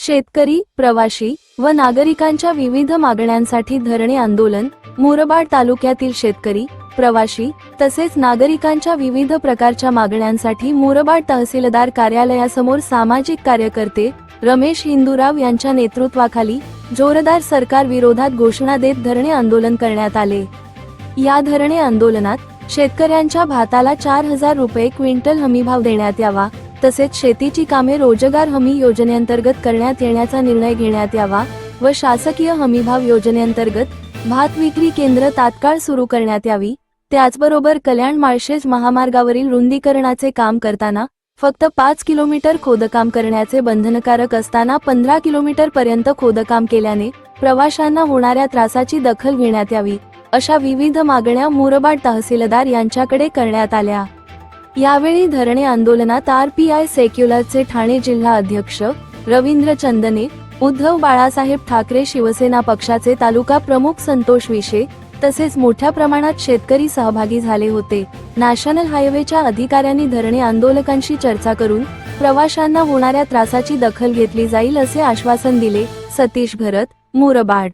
शेतकरी, प्रवासी व नागरिकांच्या विविध मागण्यांसाठी धरणे आंदोलन. मुरबाड तालुक्यातील शेतकरी, प्रवासी तसेच नागरिकांच्या विविध प्रकारच्या मागण्यांसाठी मुरबाड तहसीलदार कार्यालयासमोर सामाजिक कार्यकर्ते रमेश हिंदूराव यांच्या नेतृत्वाखाली जोरदार सरकार विरोधात घोषणा देत धरणे आंदोलन करण्यात आले. या धरणे आंदोलनात शेतकऱ्यांच्या भाताला 4,000 रुपये क्विंटल हमीभाव देण्यात यावा, तसेच शेतीची कामे रोजगार हमी योजनेअंतर्गत करण्यात येण्याचा निर्णय घेण्यात यावा व शासकीय हमीभाव योजनेअंतर्गत भात विक्री केंद्र तात्काळ सुरू करण्यात यावी. त्याचबरोबर कल्याण माळशेज महामार्गावरील रुंदीकरणाचे काम करताना फक्त 5 किलोमीटर खोदकाम करण्याचे बंधनकारक असताना 15 किलोमीटर पर्यंत खोदकाम केल्याने प्रवाशांना होणाऱ्या त्रासाची दखल घेण्यात यावी, अशा विविध मागण्या मुरबाड तहसीलदार यांच्याकडे करण्यात आल्या. यावेळी धरणे आंदोलनात RPI सेक्युलरचे ठाणे जिल्हा अध्यक्ष रवींद्र चंदने, उद्धव बाळासाहेब ठाकरे शिवसेना पक्षाचे तालुका प्रमुख संतोष विशे तसेच मोठ्या प्रमाणात शेतकरी सहभागी झाले होते. नॅशनल हायवेच्या अधिकाऱ्यांनी धरणे आंदोलकांशी चर्चा करून प्रवाशांना होणाऱ्या त्रासाची दखल घेतली जाईल असे आश्वासन दिले. सतीश घरत, मुरबाड.